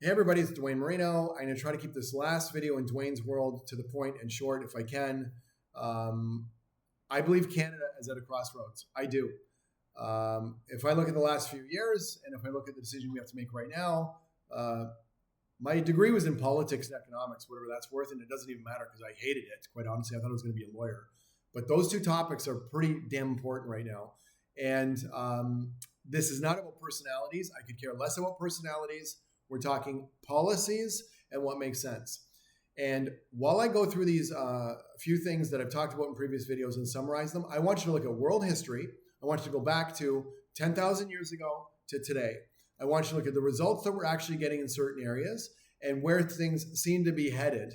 Hey everybody, it's Duane Marino. I'm going to try to keep this last video in Duane's world to the point and short if I can. Um, I believe Canada is at a crossroads. I do. If I look at the last few years and if I look at the decision we have to make right now, my degree was in politics and economics, whatever that's worth, and it doesn't even matter because I hated it. Quite honestly, I thought I was going to be a lawyer. But those two topics are pretty damn important right now. And this is not about personalities. I could care less about personalities. We're talking policies and what makes sense. And while I go through these few things that I've talked about in previous videos and summarize them, I want you to look at world history. I want you to go back to 10,000 years ago to today. I want you to look at the results that we're actually getting in certain areas and where things seem to be headed.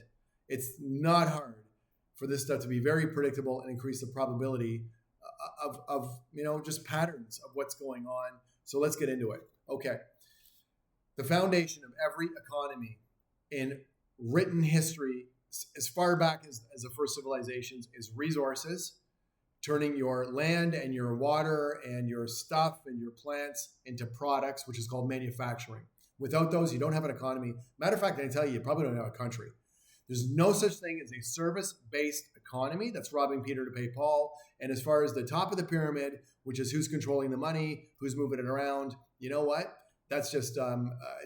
It's not hard for this stuff to be very predictable and increase the probability of just patterns of what's going on. So let's get into it. Okay. The foundation of every economy in written history, as far back as the first civilizations, is resources, turning your land and your water and your stuff and your plants into products, which is called manufacturing. Without those, you don't have an economy. Matter of fact, I tell you, you probably don't have a country. There's no such thing as a service-based economy. That's robbing Peter to pay Paul. And as far as the top of the pyramid, which is who's controlling the money, who's moving it around, you know what? That's just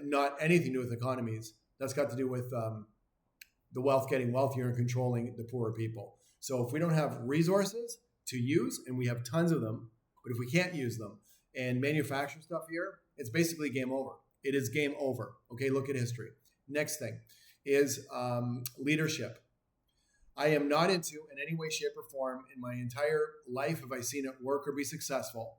not anything to do with economies. That's got to do with the wealth getting wealthier and controlling the poorer people. So if we don't have resources to use, and we have tons of them, but if we can't use them and manufacture stuff here, it's basically game over. It is game over. Okay, look at history. Next thing is leadership. I am not into, in any way, shape, or form, in my entire life, have I seen it work or be successful,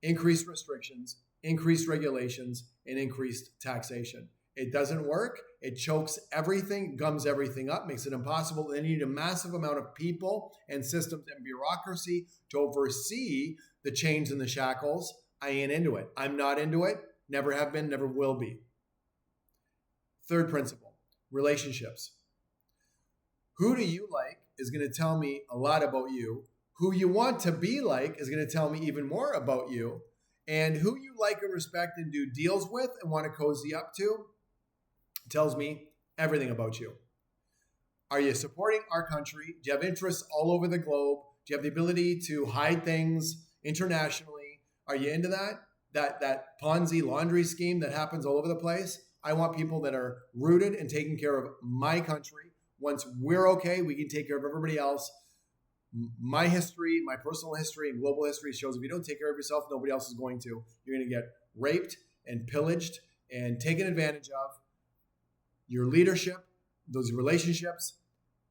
increased restrictions, increased regulations, and increased taxation. It doesn't work. It chokes everything, gums everything up, makes it impossible. Then you need a massive amount of people and systems and bureaucracy to oversee the chains and the shackles. I ain't into it. I'm not into it. Never have been, never will be. Third principle, relationships. Who do you like is going to tell me a lot about you. Who you want to be like is going to tell me even more about you. And who you like and respect and do deals with and want to cozy up to tells me everything about you. Are you supporting our country? Do you have interests all over the globe? Do you have the ability to hide things internationally? Are you into that? That Ponzi laundry scheme that happens all over the place? I want people that are rooted and taking care of my country. Once we're okay, we can take care of everybody else. My history, my personal history, and global history shows if you don't take care of yourself, nobody else is going to. You're going to get raped and pillaged and taken advantage of. Your leadership, those relationships,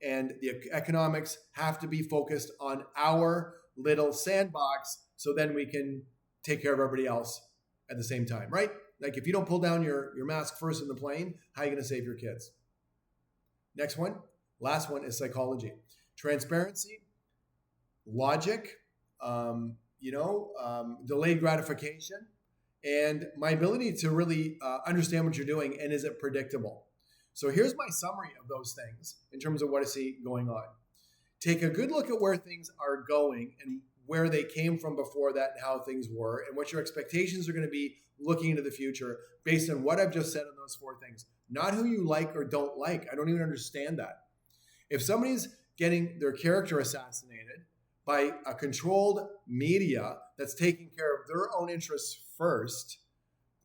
and the economics have to be focused on our little sandbox so then we can take care of everybody else at the same time, right? Like if you don't pull down your mask first in the plane, how are you going to save your kids? Next one, last one is psychology. Transparency, logic, delayed gratification, and my ability to really understand what you're doing, and is it predictable? So here's my summary of those things in terms of what I see going on. Take a good look at where things are going and where they came from before that and how things were and what your expectations are going to be looking into the future based on what I've just said on those four things. Not who you like or don't like. I don't even understand that. If somebody's getting their character assassinated by a controlled media that's taking care of their own interests first,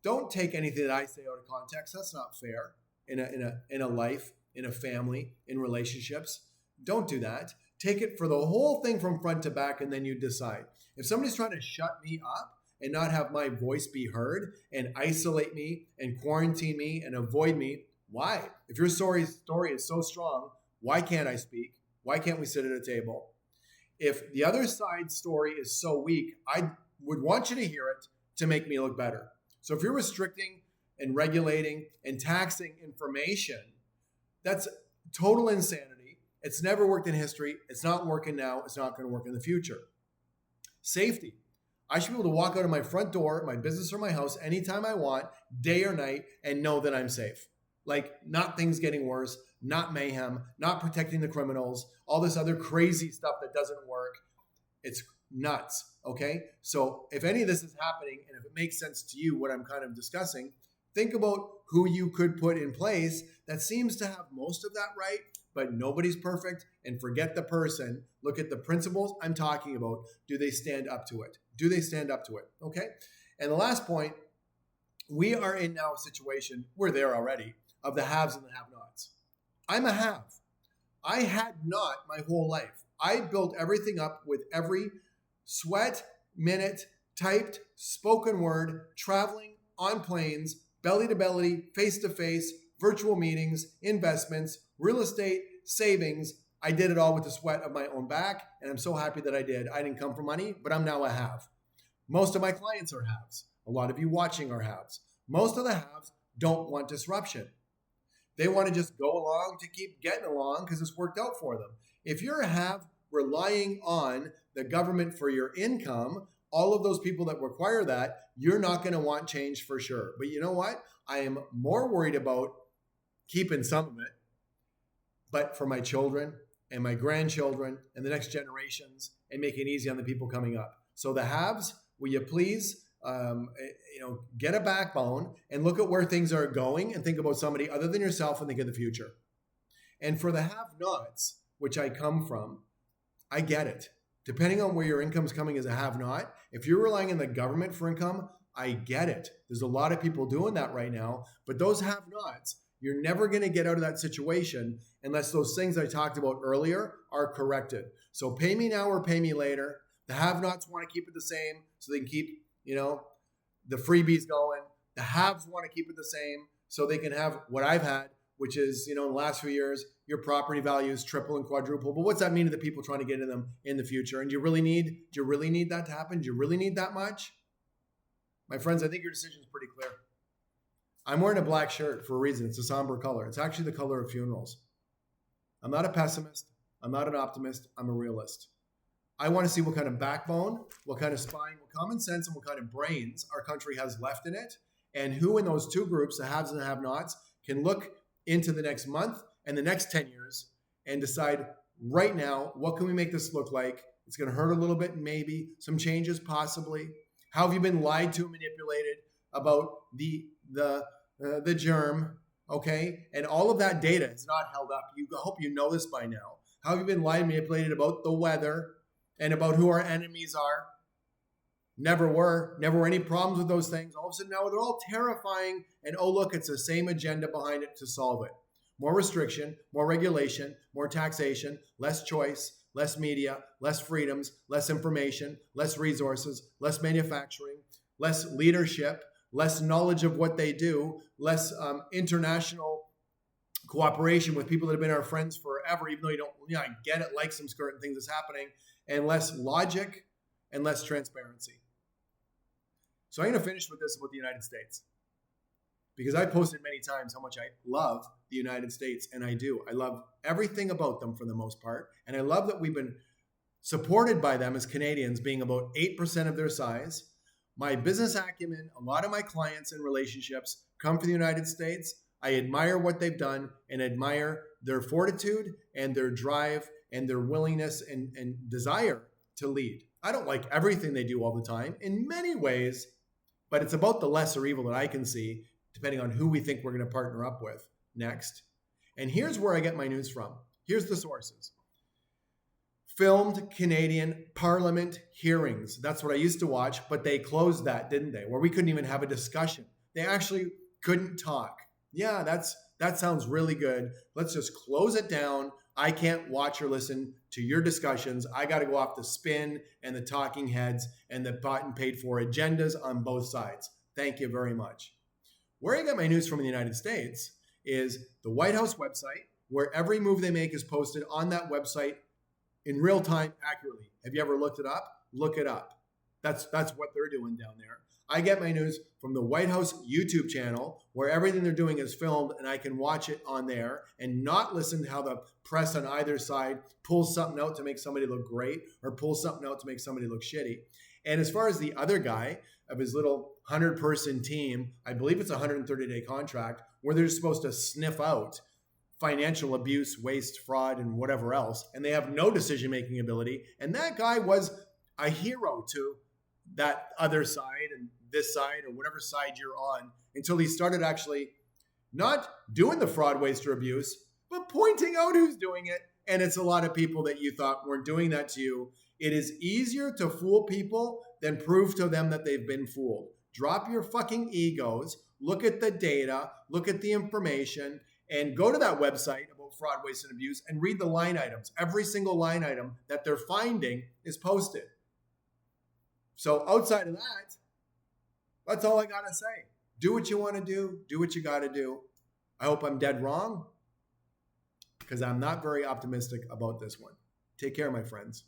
don't take anything that I say out of context. That's not fair in a life, in a family, in relationships. Don't do that. Take it for the whole thing from front to back, and then you decide. If somebody's trying to shut me up and not have my voice be heard and isolate me and quarantine me and avoid me, why? If your story is so strong, why can't I speak? Why can't we sit at a table? If the other side's story is so weak, I would want you to hear it to make me look better. So if you're restricting and regulating and taxing information, that's total insanity. It's never worked in history. It's not working now. It's not going to work in the future. Safety. I should be able to walk out of my front door, my business or my house anytime I want, day or night, and know that I'm safe. Like not things getting worse, not mayhem, not protecting the criminals, all this other crazy stuff that doesn't work. It's nuts, okay? So if any of this is happening and if it makes sense to you, what I'm kind of discussing, Think about who you could put in place that seems to have most of that right, but nobody's perfect. And forget the person. Look at the principles I'm talking about. Do they stand up to it? Do they stand up to it? Okay. And the last point, we are in now a situation, we're there already, of the haves and the have-nots. I'm a have. I had not my whole life. I built everything up with every sweat, minute, typed, spoken word, traveling on planes, belly to belly, face to face, virtual meetings, investments, real estate, savings. I did it all with the sweat of my own back, and I'm so happy that I did. I didn't come for money, but I'm now a have. Most of my clients are haves. A lot of you watching are haves. Most of the haves don't want disruption. They want to just go along to keep getting along because it's worked out for them. If you're a have relying on the government for your income, all of those people that require that, you're not going to want change for sure. But you know what? I am more worried about keeping some of it, but for my children and my grandchildren and the next generations, and make it easy on the people coming up. So the haves, will you please get a backbone and look at where things are going and think about somebody other than yourself and think of the future. And for the have-nots, which I come from, I get it. Depending on where your income's coming as a have-not, if you're relying on the government for income, I get it. There's a lot of people doing that right now, but those have-nots, you're never going to get out of that situation unless those things I talked about earlier are corrected. So pay me now or pay me later. The have-nots want to keep it the same so they can keep the freebies going. The haves want to keep it the same so they can have what I've had, which is, in the last few years, your property values triple and quadruple. But what's that mean to the people trying to get into them in the future? And do you really need that to happen? Do you really need that much? My friends, I think your decision is pretty clear. I'm wearing a black shirt for a reason. It's a somber color. It's actually the color of funerals. I'm not a pessimist. I'm not an optimist. I'm a realist. I want to see what kind of backbone, what kind of spine, what common sense, and what kind of brains our country has left in it, and who in those two groups, the haves and the have-nots, can look into the next month and the next 10 years and decide right now, what can we make this look like? It's going to hurt a little bit, maybe. Some changes, possibly. How have you been lied to, manipulated about the germ, okay? And all of that data is not held up. I hope you know this by now. How have you been lied and manipulated about the weather and about who our enemies are? Never were any problems with those things. All of a sudden now they're all terrifying, and oh look, it's the same agenda behind it to solve it. More restriction, more regulation, more taxation, less choice, less media, less freedoms, less information, less resources, less manufacturing, less leadership, less knowledge of what they do, less international cooperation with people that have been our friends forever, even though you don't, I get it, like some certain things that's happening, and less logic and less transparency. So I'm going to finish with this about the United States, because I posted many times how much I love the United States, and I do. I love everything about them for the most part, and I love that we've been supported by them as Canadians, being about 8% of their size. My business acumen, a lot of my clients and relationships come from the United States. I admire what they've done and admire their fortitude and their drive and their willingness and desire to lead. I don't like everything they do all the time in many ways, but it's about the lesser evil that I can see, depending on who we think we're going to partner up with next. And here's where I get my news from. Here's the sources. Filmed Canadian Parliament hearings. That's what I used to watch, but they closed that, didn't they? Where we couldn't even have a discussion. They actually couldn't talk. Yeah, that sounds really good. Let's just close it down. I can't watch or listen to your discussions. I got to go off the spin and the talking heads and the bought and paid for agendas on both sides. Thank you very much. Where I get my news from in the United States is the White House website, where every move they make is posted on that website in real time accurately. Have you ever looked it up? Look it up. That's what they're doing down there. I get my news from the White House YouTube channel, where everything they're doing is filmed and I can watch it on there and not listen to how the press on either side pulls something out to make somebody look great or pulls something out to make somebody look shitty. And as far as the other guy of his little 100-person team, I believe it's a 130-day contract where they're supposed to sniff out financial abuse, waste, fraud, and whatever else. And they have no decision-making ability. And that guy was a hero to that other side and this side or whatever side you're on until he started actually not doing the fraud, waste, or abuse, but pointing out who's doing it. And it's a lot of people that you thought weren't doing that to you. It is easier to fool people than prove to them that they've been fooled. Drop your fucking egos, look at the data, look at the information, and go to that website about fraud, waste, and abuse and read the line items. Every single line item that they're finding is posted. So outside of that, that's all I got to say. Do what you want to do what you got to do. I hope I'm dead wrong, because I'm not very optimistic about this one. Take care, my friends.